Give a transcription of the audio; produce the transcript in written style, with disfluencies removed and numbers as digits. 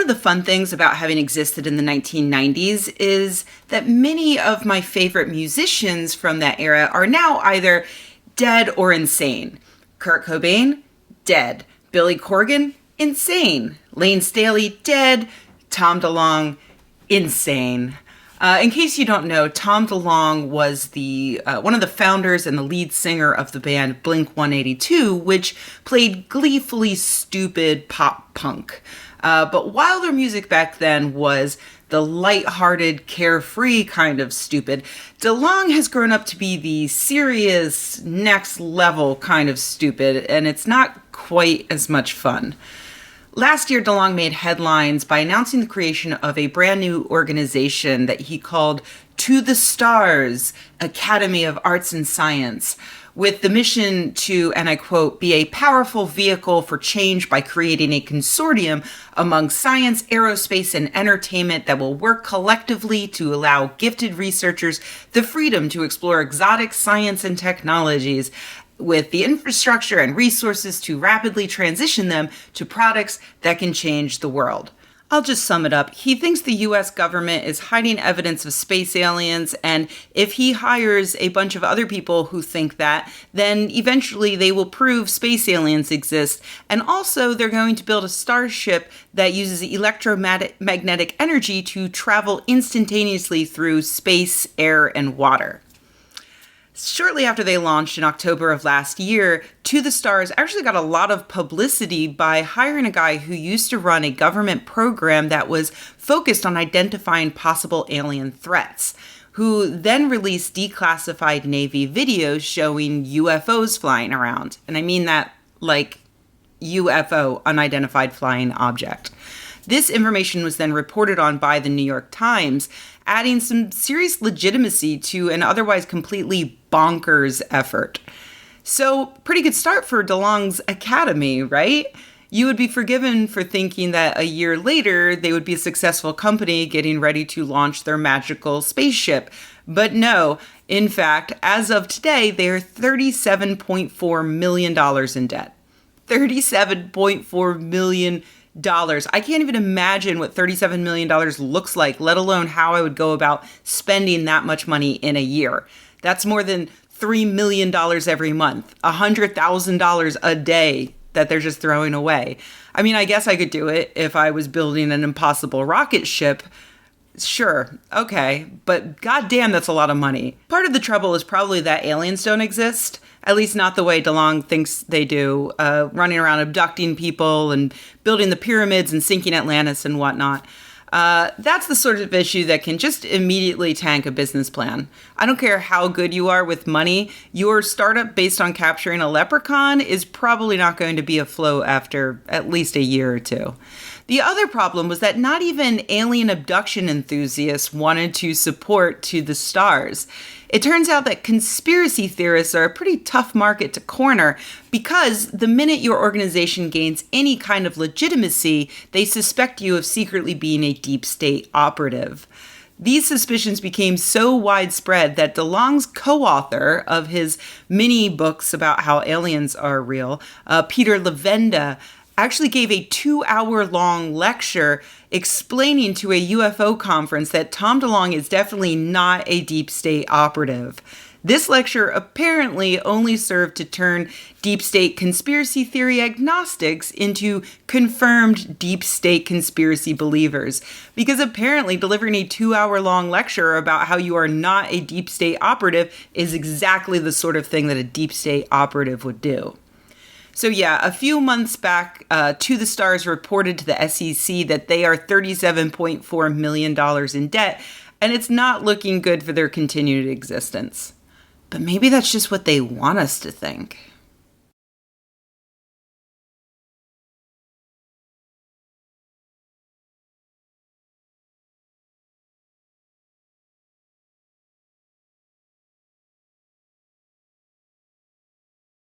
of the fun things about having existed in the 1990s is that many of my favorite musicians from that era are now either dead or insane. Kurt Cobain, dead. Billy Corgan, insane. Lane Staley, dead. Tom DeLonge, insane. In case you don't know, Tom DeLonge was the one of the founders and the lead singer of the band Blink-182, which played gleefully stupid pop punk. But while their music back then was the lighthearted, carefree kind of stupid, DeLonge has grown up to be the serious, next-level kind of stupid, and it's not quite as much fun. Last year, DeLonge made headlines by announcing the creation of a brand new organization that he called To the Stars Academy of Arts and Science, with the mission to, and I quote, be a powerful vehicle for change by creating a consortium among science, aerospace, and entertainment that will work collectively to allow gifted researchers the freedom to explore exotic science and technologies, with the infrastructure and resources to rapidly transition them to products that can change the world. I'll just sum it up. He thinks the US government is hiding evidence of space aliens, and if he hires a bunch of other people who think that, then eventually they will prove space aliens exist, and also they're going to build a starship that uses electromagnetic energy to travel instantaneously through space, air, and water. Shortly after they launched in October of last year, To the Stars actually got a lot of publicity by hiring a guy who used to run a government program that was focused on identifying possible alien threats, who then released declassified Navy videos showing UFOs flying around. And I mean that like UFO, unidentified flying object. This information was then reported on by the New York Times, adding some serious legitimacy to an otherwise completely bonkers effort. So, pretty good start for DeLonge's Academy, right? You would be forgiven for thinking that a year later they would be a successful company getting ready to launch their magical spaceship. But no, in fact, as of today, they are $37.4 million in debt. $37.4 million. I can't even imagine what $37 million looks like, let alone how I would go about spending that much money in a year. That's more than $3 million every month, $100,000 a day that they're just throwing away. I mean, I guess I could do it if I was building an impossible rocket ship. Sure, okay, but goddamn, that's a lot of money. Part of the trouble is probably that aliens don't exist. At least not the way DeLonge thinks they do, running around abducting people and building the pyramids and sinking Atlantis and whatnot. That's the sort of issue that can just immediately tank a business plan. I don't care how good you are with money, your startup based on capturing a leprechaun is probably not going to be afloat after at least a year or two. The other problem was that not even alien abduction enthusiasts wanted to support To the Stars. It turns out that conspiracy theorists are a pretty tough market to corner because the minute your organization gains any kind of legitimacy, they suspect you of secretly being a deep state operative. These suspicions became so widespread that DeLonge's co-author of his mini books about how aliens are real, Peter Levenda, actually gave a 2-hour-long lecture explaining to a UFO conference that Tom DeLonge is definitely not a deep state operative. This lecture apparently only served to turn deep state conspiracy theory agnostics into confirmed deep state conspiracy believers, because apparently delivering a 2-hour-long lecture about how you are not a deep state operative is exactly the sort of thing that a deep state operative would do. So yeah, a few months back, To the Stars reported to the SEC that they are $37.4 million in debt, and it's not looking good for their continued existence. But maybe that's just what they want us to think.